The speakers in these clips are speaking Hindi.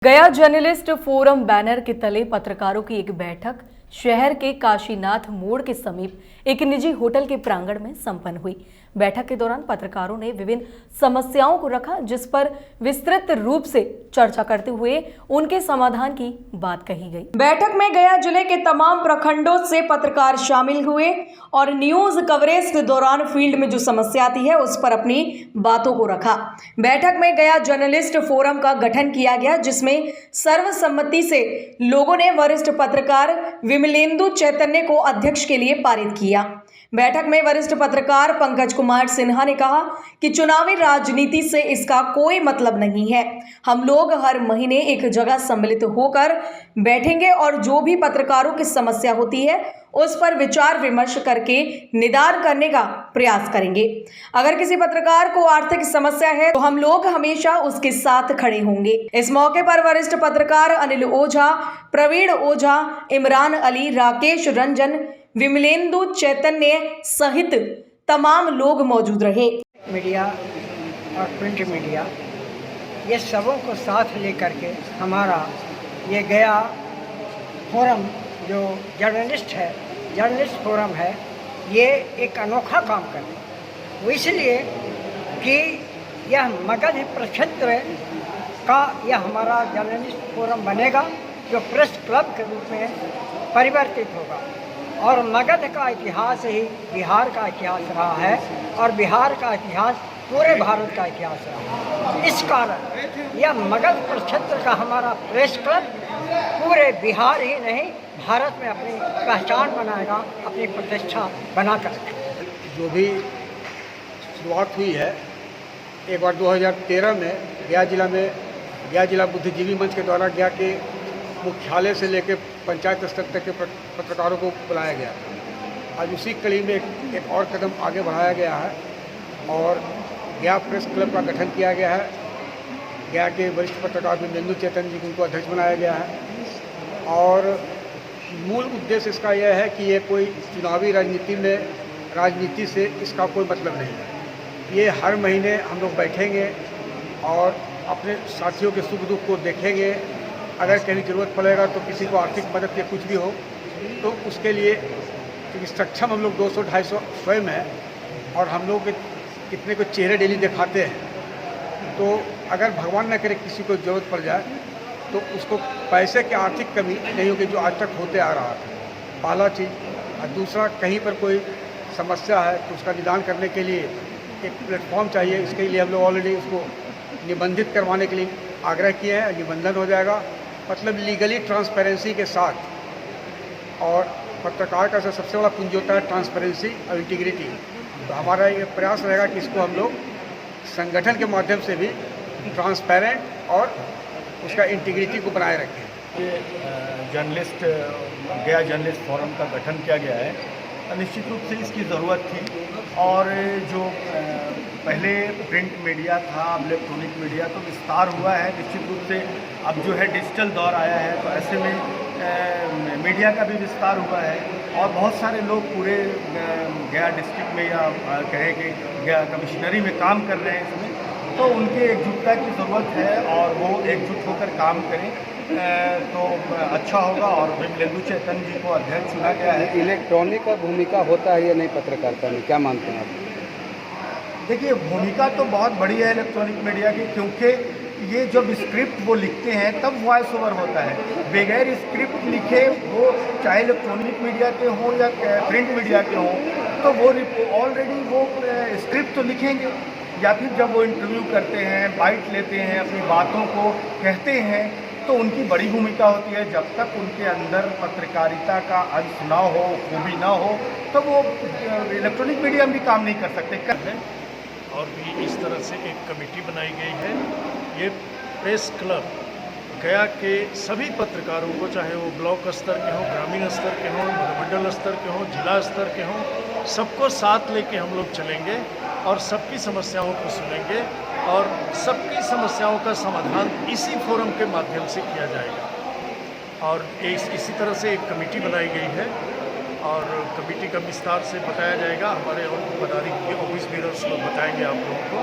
गया जर्नलिस्ट फोरम बैनर के तले पत्रकारों की एक बैठक शहर के काशीनाथ मोड़ के समीप एक निजी होटल के प्रांगण में संपन्न हुई। बैठक के दौरान पत्रकारों ने विभिन्न समस्याओं को रखा, जिस पर विस्तृत रूप से चर्चा करते हुए उनके समाधान की बात कही गई। बैठक में गया जिले के तमाम प्रखंडों से पत्रकार शामिल हुए और न्यूज कवरेज के दौरान फील्ड में जो समस्या आती है उस पर अपनी बातों को रखा। बैठक में गया जर्नलिस्ट फोरम का गठन किया गया, जिसमें सर्वसम्मति से लोगों ने वरिष्ठ पत्रकार विमलेंदु चैतन्य को अध्यक्ष के लिए पारित किया। बैठक में वरिष्ठ पत्रकार पंकज कुमार सिन्हा ने कहा कि चुनावी राजनीति से इसका कोई मतलब नहीं है। हम लोग हर महीने एक जगह सम्मिलित होकर बैठेंगे और जो भी पत्रकारों की समस्या होती है उस पर विचार विमर्श करके निदान करने का प्रयास करेंगे। अगर किसी पत्रकार को आर्थिक समस्या है तो हम लोग हमेशा उसके साथ खड़े होंगे। इस मौके पर वरिष्ठ पत्रकार अनिल ओझा, प्रवीण ओझा, इमरान अली, राकेश रंजन, विमलेंदु चैतन्य सहित तमाम लोग मौजूद रहे। मीडिया और प्रिंट मीडिया ये सबों को साथ लेकर के हमारा ये गया फोरम जो जर्नलिस्ट फोरम है, ये एक अनोखा काम कर रहा है। वो इसलिए कि यह मगध प्रक्षेत्र का यह हमारा जर्नलिस्ट फोरम बनेगा, जो प्रेस क्लब के रूप में परिवर्तित होगा। और मगध का इतिहास ही बिहार का इतिहास रहा है और बिहार का इतिहास पूरे भारत का इतिहास रहा है। इस कारण यह मगध प्रक्षेत्र का हमारा प्रेस क्लब पूरे बिहार ही नहीं भारत में अपनी पहचान बनाएगा, अपनी प्रतिष्ठा बनाकर। जो भी शुरुआत हुई है, एक बार 2013 में गया जिला बुद्धिजीवी मंच के द्वारा गया के मुख्यालय से लेकर पंचायत स्तर तक के पत्रकारों को बुलाया गया। आज उसी कड़ी में एक और कदम आगे बढ़ाया गया है और गया प्रेस क्लब का गठन किया गया है। गया के वरिष्ठ पत्रकार विमलेंदु चैतन्य जी को उनको अध्यक्ष बनाया गया है और मूल उद्देश्य इसका यह है कि ये कोई चुनावी राजनीति से इसका कोई मतलब नहीं है। ये हर महीने हम लोग बैठेंगे और अपने साथियों के सुख दुख को देखेंगे। अगर कहीं ज़रूरत पड़ेगा तो किसी को आर्थिक मदद या कुछ भी हो तो उसके लिए, क्योंकि सक्षम हम लोग 200-250 स्वयं है और हम लोग कितने को चेहरे डेली दिखाते हैं, तो अगर भगवान न करे किसी को ज़रूरत पड़ जाए तो उसको पैसे की आर्थिक कमी नहीं होगी, जो आज तक होते आ रहा था, पहला चीज़। और दूसरा, कहीं पर कोई समस्या है तो उसका निदान करने के लिए एक प्लेटफॉर्म चाहिए। इसके लिए हम लोग ऑलरेडी उसको निबंधित करवाने के लिए आग्रह किए हैं। निबंधन हो जाएगा, मतलब लीगली ट्रांसपेरेंसी के साथ। और पत्रकार का सबसे बड़ा पूंजी होता है ट्रांसपेरेंसी और इंटीग्रिटी। तो हमारा ये प्रयास रहेगा कि इसको हम लोग संगठन के माध्यम से भी ट्रांसपेरेंट और उसका इंटीग्रिटी को बनाए रखें। ये गया जर्नलिस्ट फोरम का गठन किया गया है। निश्चित रूप से इसकी ज़रूरत थी और जो पहले प्रिंट मीडिया था, अब इलेक्ट्रॉनिक मीडिया तो विस्तार हुआ है। निश्चित रूप से अब जो है डिजिटल दौर आया है, तो ऐसे में मीडिया का भी विस्तार हुआ है और बहुत सारे लोग पूरे गया डिस्ट्रिक्ट में या कहें कि गया कमिश्नरी में काम कर रहे हैं इसमें, तो उनके एकजुटता की ज़रूरत है और वो एकजुट होकर काम करें तो अच्छा होगा। और विमलेंदु चैतन्य जी को अध्यक्ष चुना गया है। इलेक्ट्रॉनिक का भूमिका होता है या नहीं पत्रकारिता में, क्या मानते हैं आप? देखिए, भूमिका तो बहुत बड़ी है इलेक्ट्रॉनिक मीडिया की, क्योंकि ये जब स्क्रिप्ट वो लिखते हैं तब वॉइस ओवर होता है। बगैर स्क्रिप्ट लिखे वो चाहे इलेक्ट्रॉनिक मीडिया के हों या प्रिंट मीडिया के हों, तो वो ऑलरेडी वो स्क्रिप्ट तो लिखेंगे, या फिर जब वो इंटरव्यू करते हैं, बाइट लेते हैं, अपनी बातों को कहते हैं, तो उनकी बड़ी भूमिका होती है। जब तक उनके अंदर पत्रकारिता का अंश ना हो, खूबी ना हो, तो वो इलेक्ट्रॉनिक मीडिया में भी काम नहीं कर सकते। और भी इस तरह से एक कमेटी बनाई गई है। ये प्रेस क्लब गया के सभी पत्रकारों को, चाहे वो ब्लॉक स्तर के हों, ग्रामीण स्तर के हों, मंडल स्तर के हों, जिला स्तर के हों, सबको साथ लेके हम लोग चलेंगे और सबकी समस्याओं को सुनेंगे और सबकी समस्याओं का समाधान इसी फोरम के माध्यम से किया जाएगा। और इसी तरह से एक कमेटी बनाई गई है और कमेटी का विस्तार से बताया जाएगा। हमारे पदाधिकारी ऑफिस ब्यूरोस लोग बताएंगे आप लोगों को।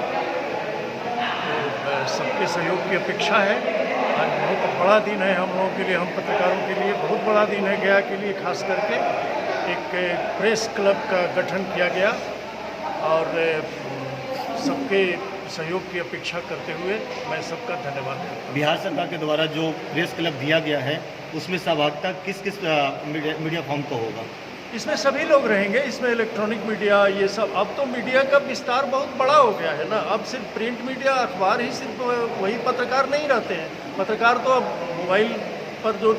तो सबके सहयोग की अपेक्षा है। बहुत बड़ा दिन है हम लोगों के लिए, हम पत्रकारों के लिए बहुत बड़ा दिन है। गया के लिए खास करके एक प्रेस क्लब का गठन किया गया और सबके सहयोग की अपेक्षा करते हुए मैं सबका धन्यवाद करता हूँ। बिहार सरकार के द्वारा जो प्रेस क्लब दिया गया है उसमें सहभागिता किस किस मीडिया फॉर्म को होगा? इसमें सभी लोग रहेंगे, इसमें इलेक्ट्रॉनिक मीडिया ये सब। अब तो मीडिया का विस्तार बहुत बड़ा हो गया है ना, अब सिर्फ प्रिंट मीडिया अखबार ही सिर्फ वही पत्रकार नहीं रहते हैं। पत्रकार तो अब मोबाइल पर जो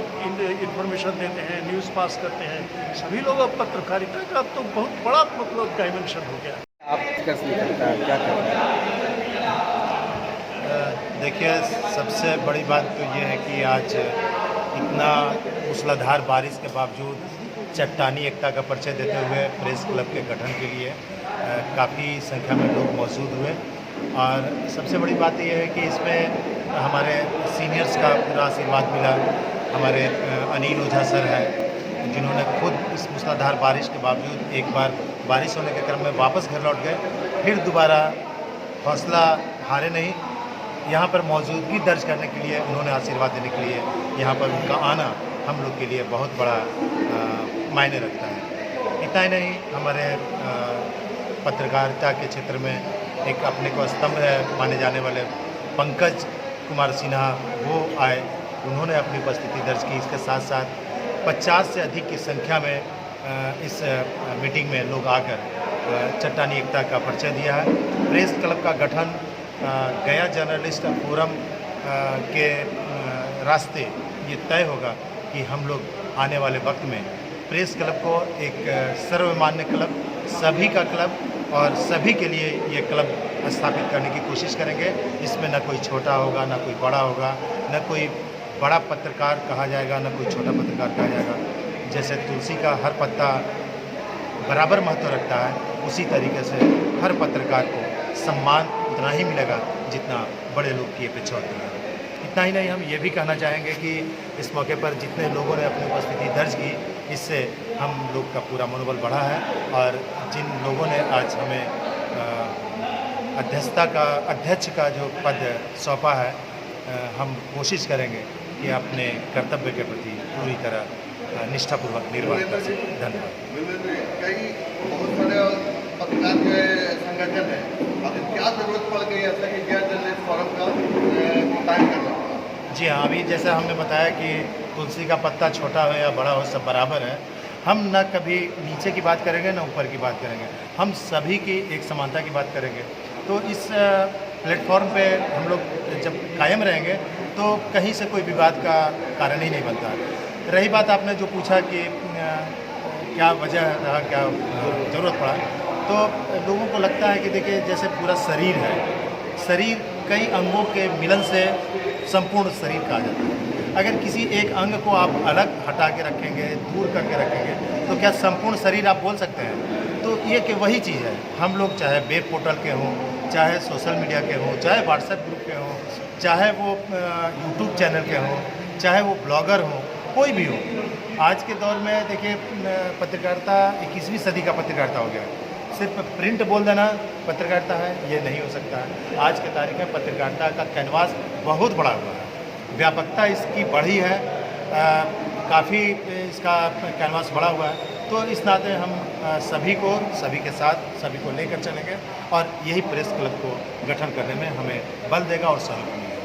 इन्फॉर्मेशन देते हैं, न्यूज़ पास करते हैं, सभी लोग अब पत्रकारिता का अब तो बहुत बड़ा मतलब डायमेंशन हो गया। आप कैसे करता है, क्या करता है? देखिए, सबसे बड़ी बात तो ये है कि आज इतना मूसलाधार बारिश के बावजूद चट्टानी एकता का परिचय देते हुए प्रेस क्लब के गठन के लिए काफ़ी संख्या में लोग मौजूद हुए। और सबसे बड़ी बात यह है कि इसमें हमारे सीनियर्स का पूरा आशीर्वाद मिला। हमारे अनिल ओझा सर हैं, जिन्होंने खुद इस मूसलाधार बारिश के बावजूद एक बार बारिश होने के क्रम में वापस घर लौट गए, फिर दोबारा हौसला हारे नहीं, यहाँ पर मौजूदगी दर्ज करने के लिए, उन्होंने आशीर्वाद देने के लिए यहाँ पर उनका आना हम लोग के लिए बहुत बड़ा मायने रखता है। इतना ही नहीं, हमारे पत्रकारिता के क्षेत्र में एक अपने को स्तंभ माने जाने वाले पंकज कुमार सिन्हा वो आए, उन्होंने अपनी उपस्थिति दर्ज की। इसके साथ साथ 50 से अधिक की संख्या में इस मीटिंग में लोग आकर चट्टानी एकता का परिचय दिया है। प्रेस क्लब का गठन गया जर्नलिस्ट फोरम के रास्ते ये तय होगा कि हम लोग आने वाले वक्त में प्रेस क्लब को एक सर्वमान्य क्लब, सभी का क्लब और सभी के लिए ये क्लब स्थापित करने की कोशिश करेंगे। इसमें न कोई छोटा होगा, न कोई बड़ा होगा, न कोई बड़ा पत्रकार कहा जाएगा, न कोई छोटा पत्रकार कहा जाएगा। जैसे तुलसी का हर पत्ता बराबर महत्व रखता है, उसी तरीके से हर पत्रकार को सम्मान उतना ही मिलेगा जितना बड़े लोग की अपेक्षा होती है। इतना ही नहीं, हम ये भी कहना चाहेंगे कि इस मौके पर जितने लोगों ने अपनी उपस्थिति दर्ज की, इससे हम लोग का पूरा मनोबल बढ़ा है। और जिन लोगों ने आज हमें अध्यक्ष का जो पद सौंपा है, हम कोशिश करेंगे कि अपने कर्तव्य के प्रति पूरी तरह निष्ठापूर्वक निर्वाह कर सकें। धन्यवाद। कई बहुत सारे पत्रकार के संगठन है, अब क्या जरूरत पड़ गई ऐसा कि गैर जर्नलिस्ट फोरम का कायम करना? जी हाँ, अभी जैसा हमने बताया कि तुलसी का पत्ता छोटा हो या बड़ा हो, सब बराबर है। हम न कभी नीचे की बात करेंगे न ऊपर की बात करेंगे, हम सभी की एक समानता की बात करेंगे। तो इस प्लेटफॉर्म पे हम लोग जब कायम रहेंगे तो कहीं से कोई विवाद का कारण ही नहीं बनता। रही बात आपने जो पूछा कि क्या वजह रहा, क्या ज़रूरत पड़ा, तो लोगों को लगता है कि देखिए जैसे पूरा शरीर है, शरीर कई अंगों के मिलन से संपूर्ण शरीर कहा जाता है। अगर किसी एक अंग को आप अलग हटा के रखेंगे, दूर करके रखेंगे, तो क्या संपूर्ण शरीर आप बोल सकते हैं? तो ये कि वही चीज़ है। हम लोग चाहे वेब पोर्टल के हों, चाहे सोशल मीडिया के हों, चाहे व्हाट्सएप ग्रुप के हों, चाहे वो यूट्यूब चैनल के हों, चाहे वो ब्लॉगर हों, कोई भी हो, आज के दौर में देखिए पत्रकारिता 21वीं सदी का पत्रकारिता हो गया है। सिर्फ प्रिंट बोल देना पत्रकारिता है, ये नहीं हो सकता है। आज के तारीख में पत्रकारिता का कैनवास बहुत बड़ा हुआ है, व्यापकता इसकी बढ़ी है, काफ़ी इसका कैनवास बढ़ा हुआ है। तो इस नाते हम सभी के साथ सभी को लेकर चलेंगे और यही प्रेस क्लब को गठन करने में हमें बल देगा और सहयोग मिलेगा।